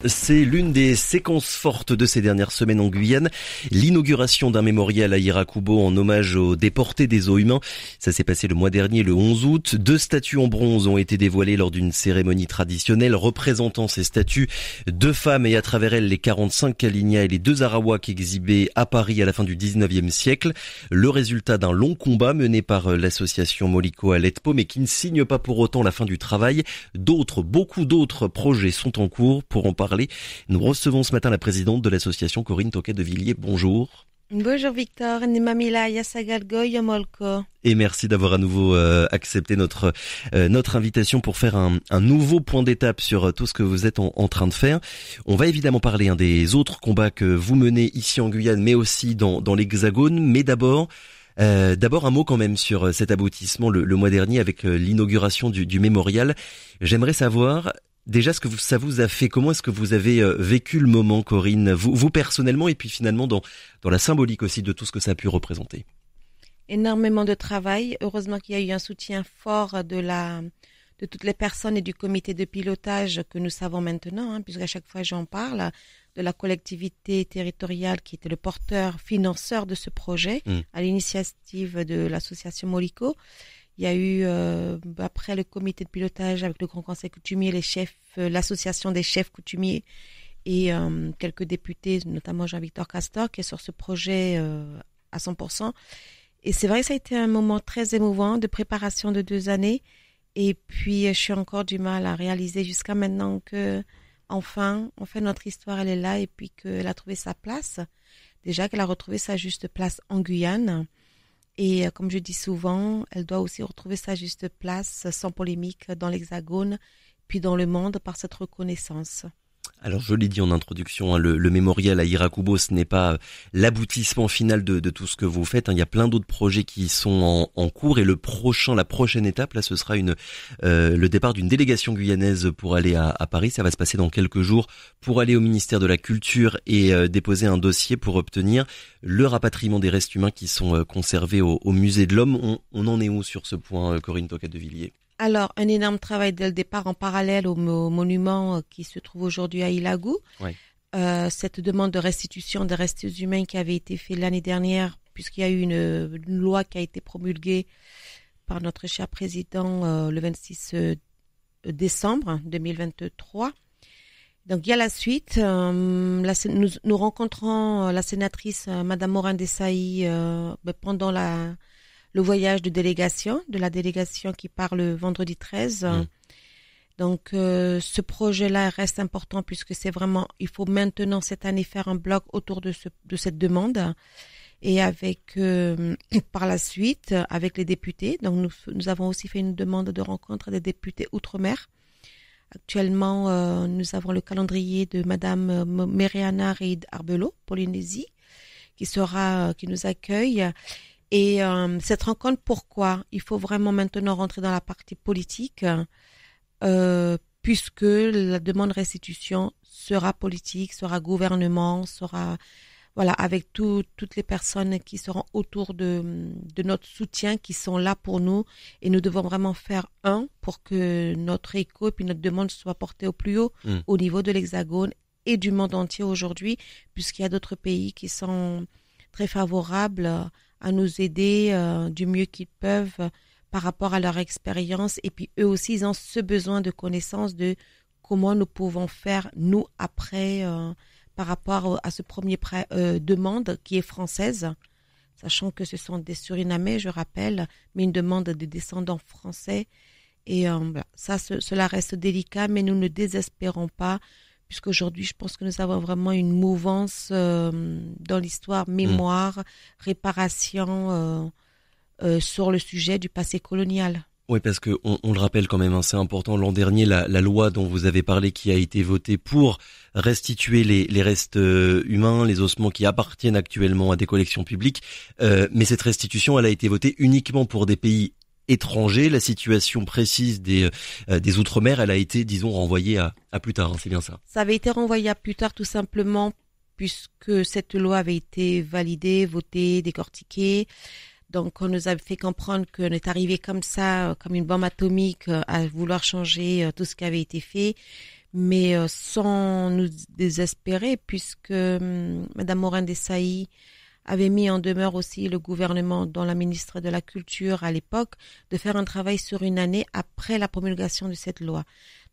C'est l'une des séquences fortes de ces dernières semaines en Guyane, l'inauguration d'un mémorial à Irakubo en hommage aux déportés des eaux humains. Ça s'est passé le mois dernier, le 11 août. 2 statues en bronze ont été dévoilées lors d'une cérémonie traditionnelle représentant ces statues, 2 femmes et à travers elles les 45 Kalinia et les 2 Arawaks exhibés à Paris à la fin du 19e siècle. Le résultat d'un long combat mené par l'association Moliko à Letpo, mais qui ne signe pas pour autant la fin du travail. Beaucoup d'autres projets sont en cours. Pour en parler, nous recevons ce matin la présidente de l'association, Corinne Toquet de Villiers. Bonjour. Bonjour Victor, Nimamila Yasagalgoy Yomolko. Et merci d'avoir à nouveau accepté notre invitation pour faire un nouveau point d'étape sur tout ce que vous êtes en train de faire. On va évidemment parler des autres combats que vous menez ici en Guyane, mais aussi dans l'Hexagone. Mais d'abord un mot quand même sur cet aboutissement le mois dernier avec l'inauguration du mémorial. J'aimerais savoir déjà ce que ça vous a fait. Comment est-ce que vous avez vécu le moment, Corinne, vous personnellement, et puis finalement dans la symbolique aussi de tout ce que ça a pu représenter? Énormément de travail. Heureusement qu'il y a eu un soutien fort de toutes les personnes et du comité de pilotage que nous savons maintenant, puisqu'à chaque fois j'en parle, de la collectivité territoriale qui était le porteur financeur de ce projet, à l'initiative de l'association Moliko. Il y a eu, après le comité de pilotage avec le Grand Conseil coutumier, les chefs, l'association des chefs coutumiers et quelques députés, notamment Jean-Victor Castor, qui est sur ce projet à 100%. Et c'est vrai que ça a été un moment très émouvant de préparation de 2 années. Et puis, je suis encore du mal à réaliser jusqu'à maintenant que, enfin, notre histoire, elle est là et puis qu'elle a trouvé sa place. Déjà qu'elle a retrouvé sa juste place en Guyane. Et comme je dis souvent, elle doit aussi retrouver sa juste place sans polémique dans l'Hexagone, puis dans le monde par cette reconnaissance. Alors je l'ai dit en introduction, le mémorial à Irakubo, ce n'est pas l'aboutissement final de tout ce que vous faites. Il y a plein d'autres projets qui sont en cours et la prochaine étape, là, ce sera le départ d'une délégation guyanaise pour aller à Paris. Ça va se passer dans quelques jours pour aller au ministère de la Culture et déposer un dossier pour obtenir le rapatriement des restes humains qui sont conservés au Musée de l'Homme. On en est où sur ce point, Corinne Toquet de Villiers? Alors, un énorme travail dès le départ en parallèle au monument qui se trouve aujourd'hui à Ilagu. Ouais. Cette demande de restitution des restes humains qui avait été faite l'année dernière, puisqu'il y a eu une loi qui a été promulguée par notre cher président le 26 décembre 2023. Donc, il y a la suite. Nous rencontrons la sénatrice Madame Morin-Desailly pendant le voyage de la délégation qui part le vendredi 13. Donc, ce projet-là reste important puisque c'est vraiment, il faut maintenant cette année faire un bloc autour de cette demande et avec, par la suite, avec les députés. Donc, nous avons aussi fait une demande de rencontre des députés Outre-mer. Actuellement, nous avons le calendrier de Madame Meriana Reid Arbelot, Polynésie, qui nous accueille. Et cette rencontre, pourquoi? Il faut vraiment maintenant rentrer dans la partie politique, puisque la demande de restitution sera politique, sera gouvernement, sera avec toutes les personnes qui seront autour de notre soutien, qui sont là pour nous. Et nous devons vraiment faire pour que notre écho et puis notre demande soit portée au plus haut au niveau de l'Hexagone et du monde entier aujourd'hui, puisqu'il y a d'autres pays qui sont très favorables à nous aider du mieux qu'ils peuvent par rapport à leur expérience. Et puis eux aussi, ils ont ce besoin de connaissance de comment nous pouvons faire, nous, après, par rapport à ce premier demande qui est française, sachant que ce sont des Surinamais, je rappelle, mais une demande de descendants français. Et cela reste délicat, mais nous ne désespérons pas, puisqu'aujourd'hui, je pense que nous avons vraiment une mouvance dans l'histoire, mémoire, réparation sur le sujet du passé colonial. Oui, parce que on le rappelle quand même, c'est important. L'an dernier, la loi dont vous avez parlé, qui a été votée pour restituer les restes humains, les ossements qui appartiennent actuellement à des collections publiques, mais cette restitution, elle a été votée uniquement pour des pays étrangers. La situation précise des Outre-mer, elle a été, disons, renvoyée à plus tard, c'est bien ça? Ça avait été renvoyé à plus tard, tout simplement, puisque cette loi avait été validée, votée, décortiquée. Donc, on nous a fait comprendre qu'on est arrivé comme ça, comme une bombe atomique, à vouloir changer tout ce qui avait été fait. mais sans nous désespérer, puisque Madame Morin-Desailly avait mis en demeure aussi le gouvernement, dont la ministre de la Culture à l'époque, de faire un travail sur une année après la promulgation de cette loi.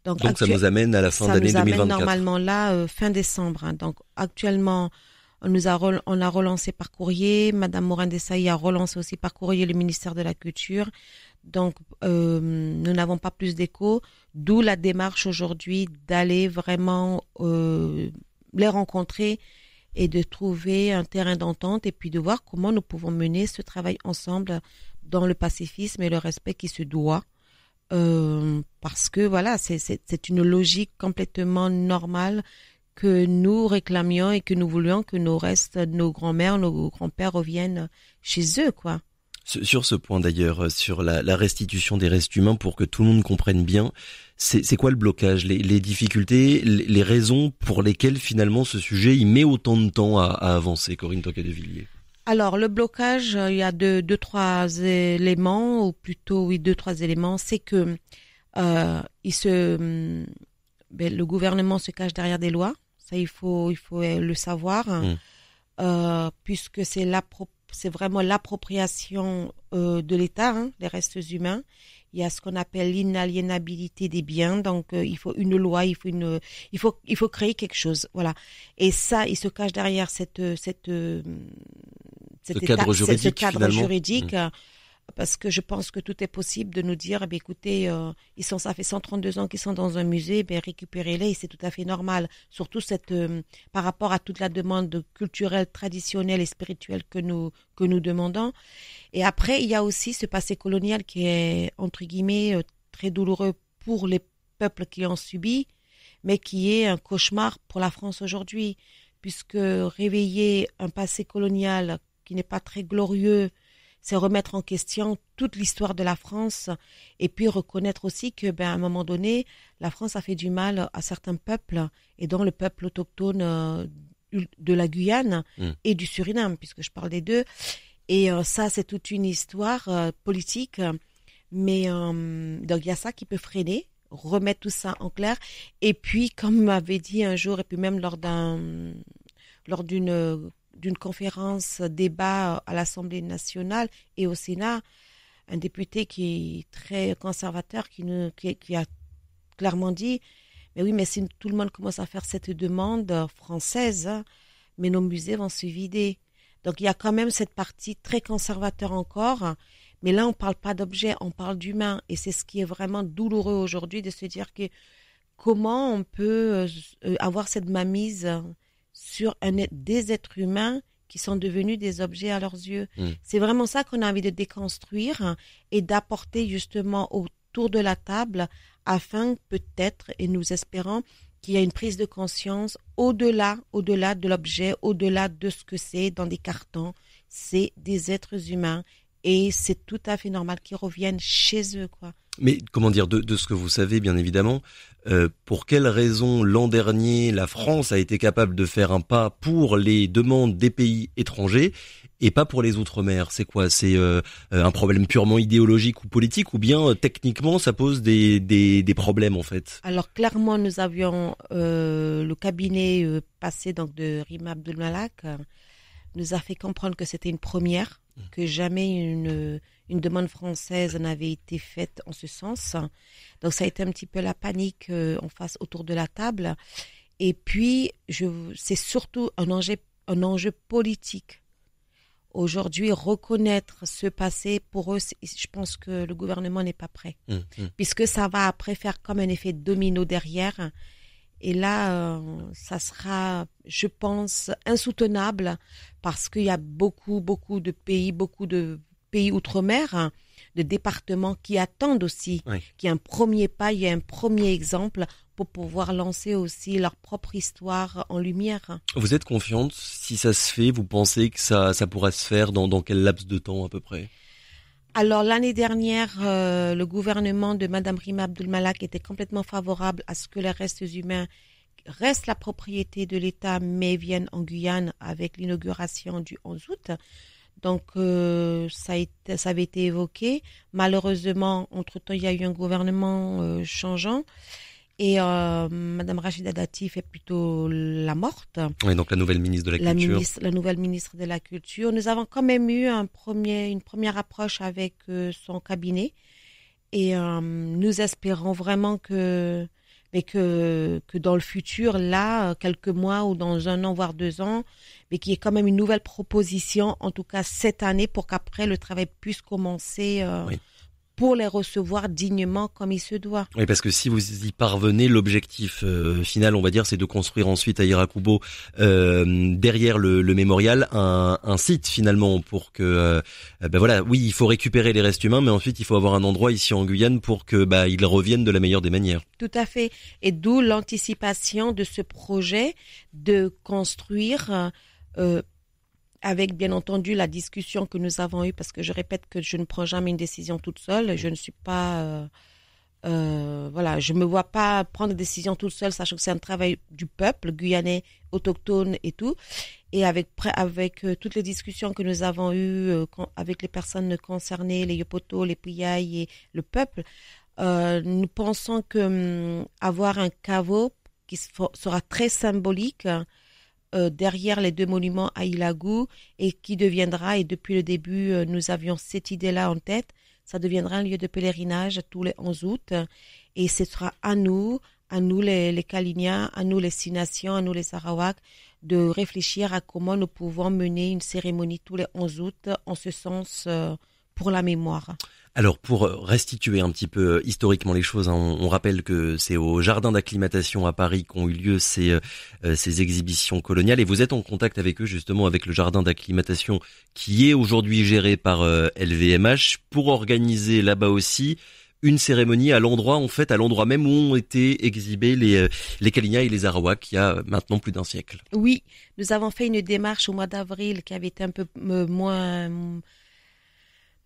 Donc ça nous amène à la fin d'année 2024. Ça nous amène normalement là, fin décembre. Donc actuellement, on a relancé par courrier. Madame Morin-Desailly a relancé aussi par courrier le ministère de la Culture. Donc, nous n'avons pas plus d'écho, d'où la démarche aujourd'hui d'aller vraiment les rencontrer et de trouver un terrain d'entente et puis de voir comment nous pouvons mener ce travail ensemble dans le pacifisme et le respect qui se doit. Parce que voilà, c'est une logique complètement normale que nous réclamions et que nous voulions que nos grands-mères, nos grands-pères reviennent chez eux, quoi. Sur ce point d'ailleurs, sur la restitution des restes humains, pour que tout le monde comprenne bien, c'est quoi le blocage, les difficultés, les raisons pour lesquelles finalement ce sujet il met autant de temps à avancer, Corinne Tocquet-Devilliers? Alors le blocage, il y a trois éléments, ou plutôt oui 2-3 éléments. C'est que le gouvernement se cache derrière des lois. Ça il faut le savoir, puisque c'est vraiment l'appropriation de l'État, les restes humains. Il y a ce qu'on appelle l'inaliénabilité des biens, donc il faut une loi, il faut créer quelque chose, voilà. Et ça, il se cache derrière ce cadre juridique, parce que je pense que tout est possible de nous dire, écoutez, ça fait 132 ans qu'ils sont dans un musée, récupérez-les, et c'est tout à fait normal. Surtout par rapport à toute la demande culturelle, traditionnelle et spirituelle que nous demandons. Et après, il y a aussi ce passé colonial qui est, entre guillemets, très douloureux pour les peuples qui ont subi, mais qui est un cauchemar pour la France aujourd'hui, puisque réveiller un passé colonial qui n'est pas très glorieux, c'est remettre en question toute l'histoire de la France et puis reconnaître aussi que, à un moment donné, la France a fait du mal à certains peuples, et dont le peuple autochtone de la Guyane et du Suriname, puisque je parle des deux. Et ça, c'est toute une histoire politique. Mais donc, il y a ça qui peut freiner, remettre tout ça en clair. Et puis, comme m'avait dit un jour, et puis même lors d'une conférence débat à l'Assemblée nationale et au Sénat, un député qui est très conservateur qui a clairement dit, mais oui, mais si tout le monde commence à faire cette demande française, mais nos musées vont se vider. Donc il y a quand même cette partie très conservateur encore, mais là on parle pas d'objets, on parle d'humains, et c'est ce qui est vraiment douloureux aujourd'hui, de se dire que comment on peut avoir cette mainmise sur des êtres humains qui sont devenus des objets à leurs yeux. C'est vraiment ça qu'on a envie de déconstruire et d'apporter justement autour de la table, afin peut-être, et nous espérons, qu'il y a une prise de conscience au-delà de l'objet, au-delà de ce que c'est dans des cartons. C'est des êtres humains et c'est tout à fait normal qu'ils reviennent chez eux, quoi. Mais comment dire, de ce que vous savez, bien évidemment, pour quelles raisons l'an dernier la France a été capable de faire un pas pour les demandes des pays étrangers et pas pour les Outre-mer? C'est quoi? C'est un problème purement idéologique ou politique, ou bien techniquement ça pose des problèmes en fait? Alors clairement, nous avions le cabinet passé donc de Rima Abdul-Malak nous a fait comprendre que c'était une première, que jamais une demande française n'avait été faite en ce sens. Donc ça a été un petit peu la panique en face autour de la table. Et puis, c'est surtout un enjeu politique. Aujourd'hui, reconnaître ce passé, pour eux, je pense que le gouvernement n'est pas prêt. Puisque ça va après faire comme un effet domino derrière. Et là, ça sera, je pense, insoutenable, parce qu'il y a beaucoup de pays outre-mer, de départements qui attendent aussi, qu'il y ait un premier pas, il y ait un premier exemple pour pouvoir lancer aussi leur propre histoire en lumière. Vous êtes confiante? Si ça se fait, vous pensez que ça pourra se faire dans quel laps de temps à peu près? Alors l'année dernière, le gouvernement de Madame Rima Abdul-Malak était complètement favorable à ce que les restes humains restent la propriété de l'État, mais viennent en Guyane avec l'inauguration du 11 août. Donc ça avait été évoqué. Malheureusement, entre-temps, il y a eu un gouvernement changeant. Et Madame Rachida Dati fait plutôt la morte. Oui, donc la nouvelle ministre de la Culture. La nouvelle ministre de la Culture. Nous avons quand même eu une première approche avec son cabinet. Et nous espérons vraiment que dans le futur, là, quelques mois ou dans 1 an, voire 2 ans, mais qu'il y ait quand même une nouvelle proposition, en tout cas cette année, pour qu'après le travail puisse commencer Oui. pour les recevoir dignement comme il se doit. Oui, parce que si vous y parvenez, l'objectif final, on va dire, c'est de construire ensuite à Irakubo, derrière le mémorial, un site finalement pour que, voilà, oui, il faut récupérer les restes humains, mais ensuite il faut avoir un endroit ici en Guyane pour que ils reviennent de la meilleure des manières. Tout à fait. Et d'où l'anticipation de ce projet de construire. Avec bien entendu la discussion que nous avons eue, parce que je répète que je ne prends jamais une décision toute seule. Je ne suis pas, je me vois pas prendre des décisions toute seule, sachant que c'est un travail du peuple guyanais, autochtone et tout. Et avec toutes les discussions que nous avons eues avec les personnes concernées, les Yopoto, les Puyai et le peuple, nous pensons que avoir un caveau qui sera très symbolique derrière les 2 monuments à Ilagou et qui deviendra, et depuis le début, nous avions cette idée-là en tête, ça deviendra un lieu de pèlerinage tous les 11 août et ce sera à nous les Kalinia, à nous les 6 nations, à nous les Sarawak, de réfléchir à comment nous pouvons mener une cérémonie tous les 11 août en ce sens pour la mémoire. Alors pour restituer un petit peu historiquement les choses, on rappelle que c'est au jardin d'acclimatation à Paris qu'ont eu lieu ces exhibitions coloniales et vous êtes en contact avec eux justement avec le jardin d'acclimatation qui est aujourd'hui géré par LVMH pour organiser là-bas aussi une cérémonie à l'endroit même où ont été exhibés les Kalinia et les Arawaks il y a maintenant plus d'1 siècle. Oui, nous avons fait une démarche au mois d'avril qui avait été un peu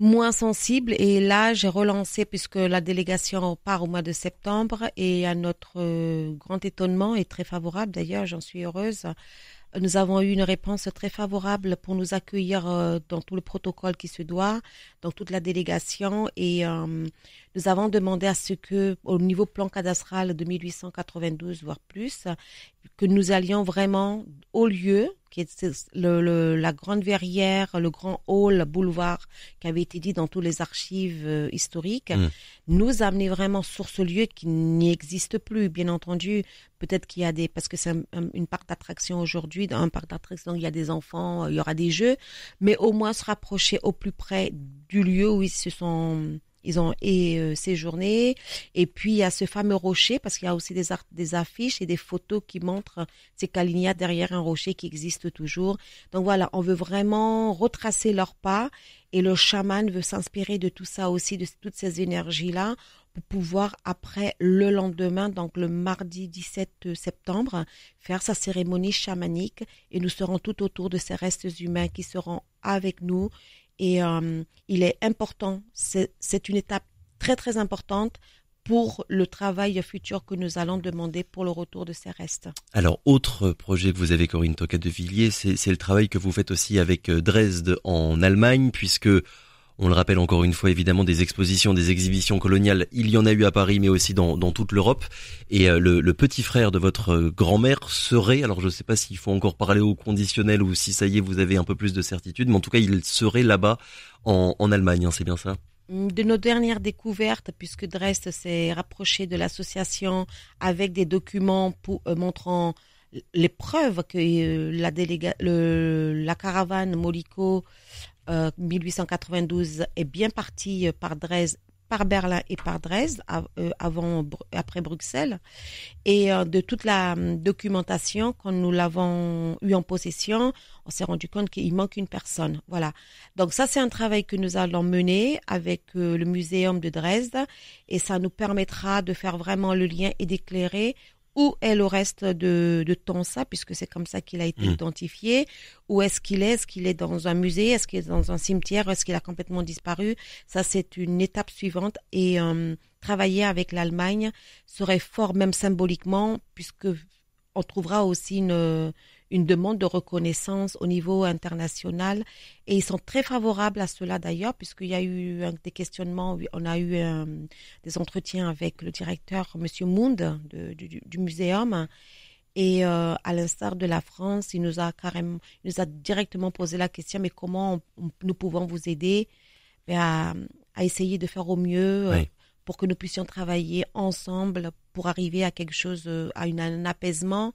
moins sensible et là j'ai relancé puisque la délégation part au mois de septembre et à notre grand étonnement et très favorable d'ailleurs, j'en suis heureuse. Nous avons eu une réponse très favorable pour nous accueillir dans tout le protocole qui se doit, dans toute la délégation et nous avons demandé à ce que, au niveau plan cadastral de 1892 voire plus, que nous allions vraiment au lieu qui est la grande verrière, le grand hall, boulevard qui avait été dit dans toutes les archives historiques, nous amener vraiment sur ce lieu qui n'existe plus, bien entendu. Peut-être qu'il y a parce que c'est une parc d'attraction aujourd'hui, dans un parc d'attraction, il y a des enfants, il y aura des jeux, mais au moins se rapprocher au plus près du lieu où ils ont séjourné. Et puis, il y a ce fameux rocher, parce qu'il y a aussi des affiches et des photos qui montrent ces Kalinia derrière un rocher qui existe toujours. Donc voilà, on veut vraiment retracer leurs pas et le chaman veut s'inspirer de tout ça aussi, de toutes ces énergies-là, pour pouvoir après, le lendemain, donc le mardi 17 septembre, faire sa cérémonie chamanique et nous serons tout autour de ces restes humains qui seront avec nous. Et il est important, c'est une étape très très importante pour le travail futur que nous allons demander pour le retour de ces restes. Alors, autre projet que vous avez, Corinne Toca-de-Villiers, c'est le travail que vous faites aussi avec Dresde en Allemagne, puisque, on le rappelle encore une fois, évidemment, des expositions, des exhibitions coloniales, il y en a eu à Paris, mais aussi dans toute l'Europe. Et le petit frère de votre grand-mère serait, alors je ne sais pas s'il faut encore parler au conditionnel ou si ça y est, vous avez un peu plus de certitude, mais en tout cas, il serait là-bas en Allemagne, hein, c'est bien ça ? De nos dernières découvertes, puisque Dresde s'est rapproché de l'association avec des documents montrant les preuves que la caravane Moliko 1892 est bien partie par Berlin et par Dresde après Bruxelles et de toute la documentation quand nous l'avons eu en possession, on s'est rendu compte qu'il manque une personne. Voilà. Donc ça c'est un travail que nous allons mener avec le muséum de Dresde et ça nous permettra de faire vraiment le lien et d'éclairer où est le reste de Tonsa, puisque c'est comme ça qu'il a été identifié. Où est-ce qu'il est? Est-ce qu'il est dans un musée? Est-ce qu'il est dans un cimetière? Est-ce qu'il a complètement disparu? Ça, c'est une étape suivante. Et travailler avec l'Allemagne serait fort, même symboliquement, puisque on trouvera aussi une demande de reconnaissance au niveau international. Et ils sont très favorables à cela d'ailleurs, puisqu'il y a eu des questionnements, on a eu des entretiens avec le directeur, Monsieur Mound, du muséum. Et à l'instar de la France, il nous a directement posé la question, mais comment nous pouvons vous aider à essayer de faire au mieux pour que nous puissions travailler ensemble pour arriver à quelque chose, à un apaisement,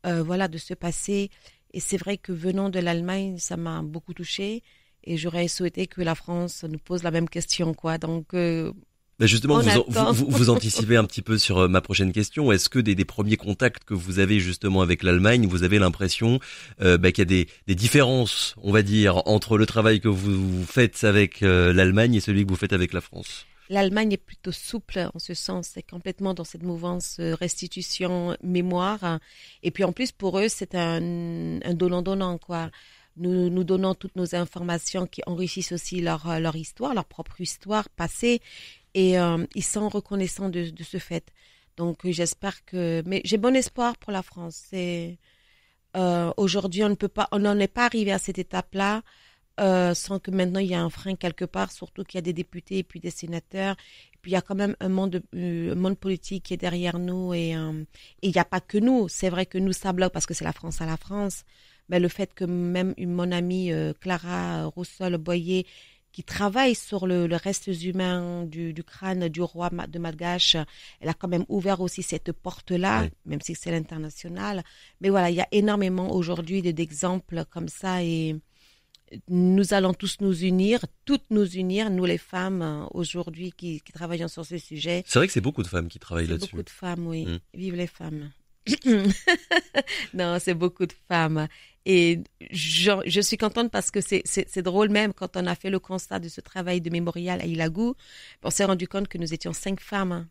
de ce passé. Et c'est vrai que venant de l'Allemagne, ça m'a beaucoup touchée et j'aurais souhaité que la France nous pose la même question, quoi. Donc justement, vous anticipez un petit peu sur ma prochaine question. Est-ce que des premiers contacts que vous avez justement avec l'Allemagne, vous avez l'impression qu'il y a des différences, on va dire, entre le travail que vous faites avec l'Allemagne et celui que vous faites avec la France? L'Allemagne est plutôt souple en ce sens, c'est complètement dans cette mouvance restitution, mémoire. Et puis en plus, pour eux, c'est un donnant-donnant, quoi. Nous donnons toutes nos informations qui enrichissent aussi leur histoire, leur propre histoire passée. Et ils sont reconnaissants de ce fait. Donc j'espère mais j'ai bon espoir pour la France. Aujourd'hui, on n'en est pas arrivé à cette étape-là sans que maintenant il y a un frein quelque part, surtout qu'il y a des députés et puis des sénateurs. Et puis il y a quand même un monde politique qui est derrière nous et il n'y a pas que nous. C'est vrai que nous, ça bloque parce que c'est la France à la France. Mais le fait que même mon amie Clara Roussel-Boyer, qui travaille sur le reste humain du crâne du roi de Malgache, elle a quand même ouvert aussi cette porte-là, même si c'est l'international. Mais voilà, il y a énormément aujourd'hui d'exemples comme ça et nous allons tous toutes nous unir, nous les femmes aujourd'hui qui travaillons sur ce sujet. C'est vrai que c'est beaucoup de femmes qui travaillent là-dessus. Beaucoup de femmes, oui. Vive les femmes. Non, c'est beaucoup de femmes. Et je suis contente parce que c'est drôle même quand on a fait le constat de ce travail de mémorial à Ilagou, on s'est rendu compte que nous étions 5 femmes.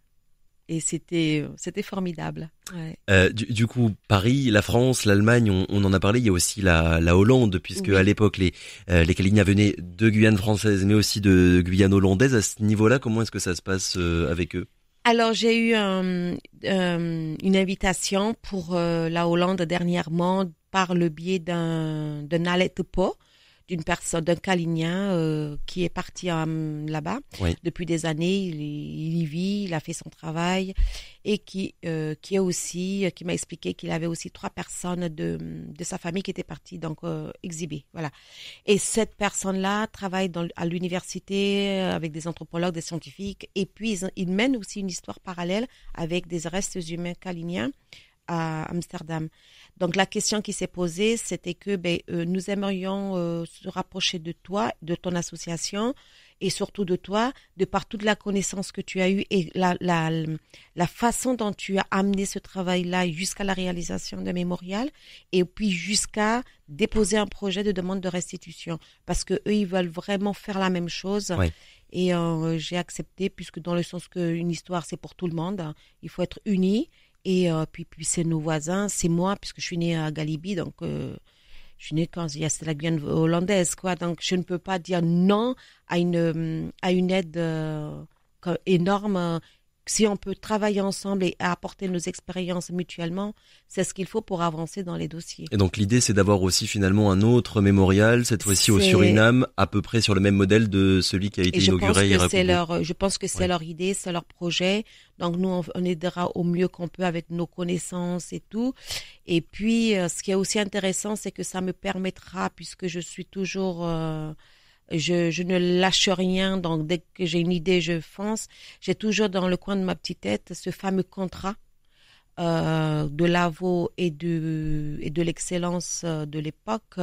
Et c'était formidable. Ouais. Du coup, Paris, la France, l'Allemagne, on en a parlé. Il y a aussi la Hollande, puisque à l'époque les Kalinia venaient de Guyane française, mais aussi de Guyane hollandaise. À ce niveau-là, comment est-ce que ça se passe avec eux? Alors j'ai eu une invitation pour la Hollande dernièrement par le biais d'un Aletepo, d'un Kalinien qui est parti là-bas depuis des années. Il y vit, il a fait son travail et qui m'a expliqué qu'il avait aussi 3 personnes de sa famille qui étaient parties donc exhibées. Voilà. Et cette personne-là travaille à l'université avec des anthropologues, des scientifiques, et puis il mène aussi une histoire parallèle avec des restes humains kaliniens à Amsterdam. Donc la question qui s'est posée, c'était que nous aimerions se rapprocher de toi, de ton association et surtout de toi, de par toute la connaissance que tu as eue et la façon dont tu as amené ce travail-là jusqu'à la réalisation d'un mémorial et puis jusqu'à déposer un projet de demande de restitution parce que eux ils veulent vraiment faire la même chose. Et j'ai accepté puisque dans le sens qu'une histoire c'est pour tout le monde, il faut être unis. Et puis c'est nos voisins, c'est moi, puisque je suis née à Galibi, donc je suis née quand c'était la Guyane hollandaise, quoi. Donc je ne peux pas dire non à une aide énorme. Si on peut travailler ensemble et apporter nos expériences mutuellement, c'est ce qu'il faut pour avancer dans les dossiers. Et donc l'idée, c'est d'avoir aussi finalement un autre mémorial, cette fois-ci au Suriname, à peu près sur le même modèle de celui qui a été inauguré hier à Koubou. Je pense que c'est leur idée, c'est leur projet. Donc nous, on aidera au mieux qu'on peut avec nos connaissances et tout. Et puis, ce qui est aussi intéressant, c'est que ça me permettra, puisque je suis toujours... Je ne lâche rien, donc dès que j'ai une idée, je fonce. J'ai toujours dans le coin de ma petite tête ce fameux contrat de l'AVO et de l'excellence de l'époque.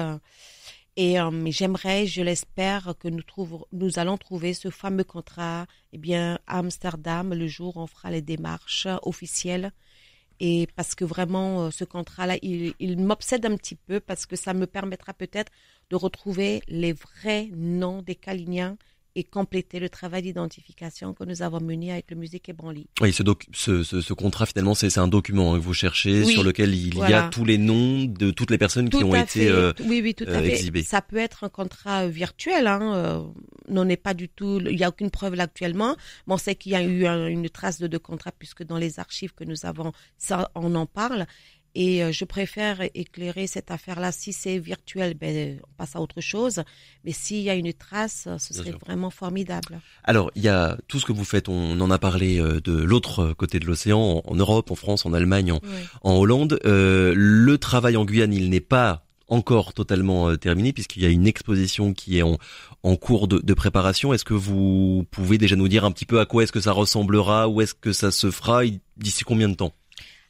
Et j'aimerais, je l'espère, que nous allons trouver ce fameux contrat à Amsterdam le jour où on fera les démarches officielles. Et parce que vraiment, ce contrat-là, il m'obsède un petit peu parce que ça me permettra peut-être de retrouver les vrais noms des Kaliniens et compléter le travail d'identification que nous avons mené avec le musée Quai Branly. Oui, ce contrat, finalement, c'est un document que vous cherchez sur lequel il y a tous les noms de toutes les personnes qui ont été tout à fait. exhibées. Ça peut être un contrat virtuel, on n'est pas du tout, il n'y a aucune preuve là actuellement, mais on sait qu'il y a eu une trace de contrat puisque dans les archives que nous avons, ça, on en parle. Et je préfère éclairer cette affaire-là. Si c'est virtuel, on passe à autre chose. Mais s'il y a une trace, ce serait vraiment formidable. Alors, il y a tout ce que vous faites, on en a parlé de l'autre côté de l'océan, en Europe, en France, en Allemagne, en Hollande. Le travail en Guyane, il n'est pas encore totalement terminé puisqu'il y a une exposition qui est en cours de préparation. Est-ce que vous pouvez déjà nous dire un petit peu à quoi est-ce que ça ressemblera, où est-ce que ça se fera, d'ici combien de temps?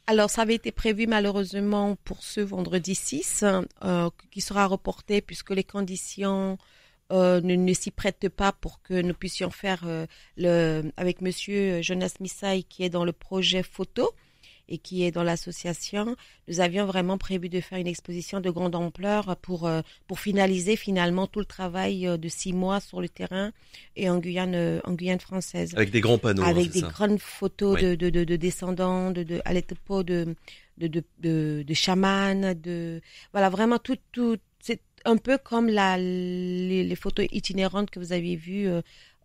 Alors, ça avait été prévu malheureusement pour ce vendredi 6, qui sera reporté puisque les conditions ne s'y prêtent pas pour que nous puissions faire avec Monsieur Jonas Missaï qui est dans le projet photo et qui est dans l'association. Nous avions vraiment prévu de faire une exposition de grande ampleur pour finaliser finalement tout le travail de 6 mois sur le terrain et en Guyane française. Avec des grands panneaux. Avec des grandes photos de descendants, à l'époque de chamans, voilà, vraiment tout, c'est un peu comme les photos itinérantes que vous avez vues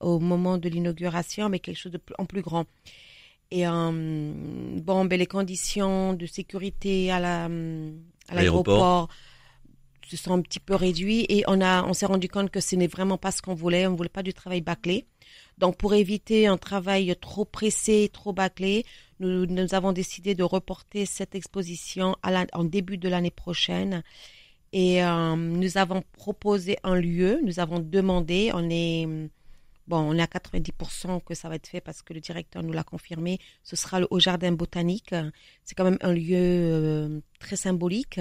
au moment de l'inauguration, mais quelque chose en plus grand. Et les conditions de sécurité à l'aéroport se sont un petit peu réduites et on s'est rendu compte que ce n'est vraiment pas ce qu'on voulait. On ne voulait pas du travail bâclé. Donc, pour éviter un travail trop pressé, trop bâclé, nous avons décidé de reporter cette exposition en début de l'année prochaine. Et nous avons proposé un lieu. Nous avons demandé, on est à 90% que ça va être fait parce que le directeur nous l'a confirmé. Ce sera au Jardin botanique. C'est quand même un lieu très symbolique.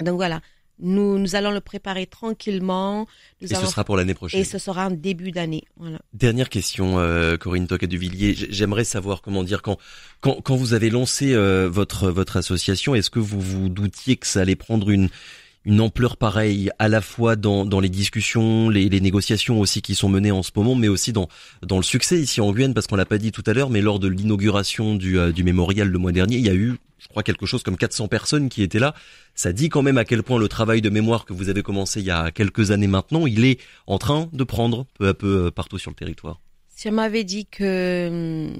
Donc voilà, nous allons le préparer tranquillement. Ce sera pour l'année prochaine. Et ce sera en début d'année. Voilà. Dernière question, Corinne Tocca-Duvillier. J'aimerais savoir quand vous avez lancé votre association, est-ce que vous vous doutiez que ça allait prendre une ampleur pareille à la fois dans les discussions, les négociations aussi qui sont menées en ce moment, mais aussi dans le succès ici en Guyane, parce qu'on l'a pas dit tout à l'heure, mais lors de l'inauguration du mémorial le mois dernier, il y a eu, je crois, quelque chose comme 400 personnes qui étaient là. Ça dit quand même à quel point le travail de mémoire que vous avez commencé il y a quelques années maintenant, il est en train de prendre peu à peu partout sur le territoire. Si on m'avait dit que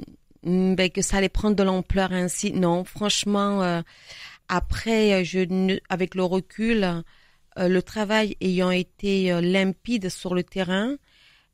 ça allait prendre de l'ampleur ainsi, non, franchement. Après, avec le recul, le travail ayant été limpide sur le terrain,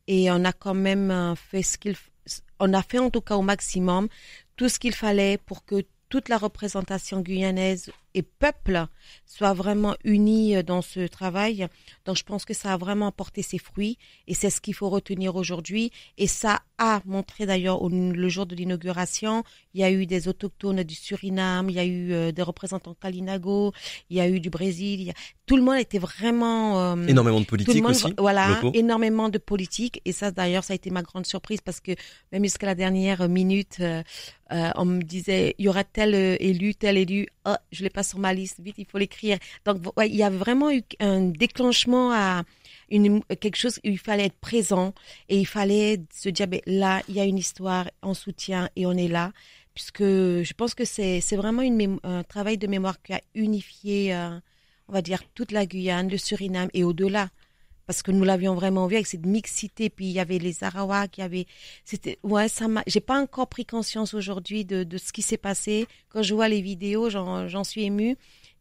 et on a quand même on a fait en tout cas au maximum tout ce qu'il fallait pour que toute la représentation guyanaise et peuple soit vraiment unis dans ce travail. Donc je pense que ça a vraiment porté ses fruits et c'est ce qu'il faut retenir aujourd'hui. Et ça a montré d'ailleurs le jour de l'inauguration, il y a eu des autochtones du Suriname, il y a eu des représentants Kalinago, il y a eu du Brésil. Tout le monde était vraiment... énormément de politique aussi. Voilà, locaux. Énormément de politique. Et ça d'ailleurs, ça a été ma grande surprise parce que même jusqu'à la dernière minute, on me disait, il y aura tel élu. Oh, je l'ai pas sur ma liste, vite, il faut l'écrire. Donc, il y a vraiment eu un déclenchement à quelque chose où il fallait être présent et il fallait se dire, là, il y a une histoire, on soutient et on est là. Puisque je pense que c'est vraiment un travail de mémoire qui a unifié, on va dire, toute la Guyane, le Suriname et au-delà. Parce que nous l'avions vraiment vu avec cette mixité, puis il y avait les Arawaks, j'ai pas encore pris conscience aujourd'hui de ce qui s'est passé. Quand je vois les vidéos, j'en suis émue.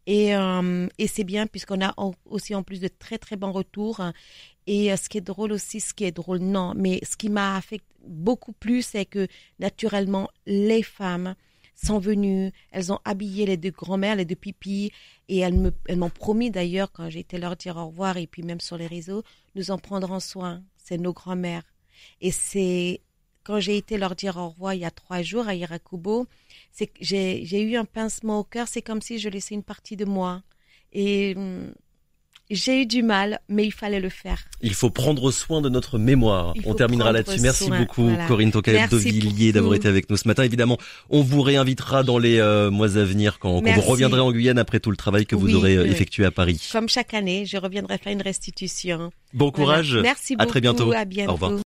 Et c'est bien puisqu'on a aussi en plus de très très bons retours. Et ce qui est drôle, non, mais ce qui m'a affecté beaucoup plus, c'est que naturellement, les femmes sont venues, elles ont habillé les deux grand-mères, les deux pipis, et elles m'ont promis d'ailleurs, quand j'ai été leur dire au revoir, et puis même sur les réseaux, nous en prendrons soin, c'est nos grand-mères. Et c'est, quand j'ai été leur dire au revoir il y a 3 jours à Yirakubo, c'est que j'ai eu un pincement au cœur, c'est comme si je laissais une partie de moi. Et j'ai eu du mal, mais il fallait le faire. Il faut prendre soin de notre mémoire. On terminera là-dessus. Merci beaucoup, Corinne Tocca-Duvillier, d'avoir été avec nous ce matin. Évidemment, on vous réinvitera dans les mois à venir quand vous reviendrez en Guyane après tout le travail que vous aurez effectué à Paris. Comme chaque année, je reviendrai faire une restitution. Bon courage. Merci beaucoup. À très bientôt. À bientôt. Au revoir.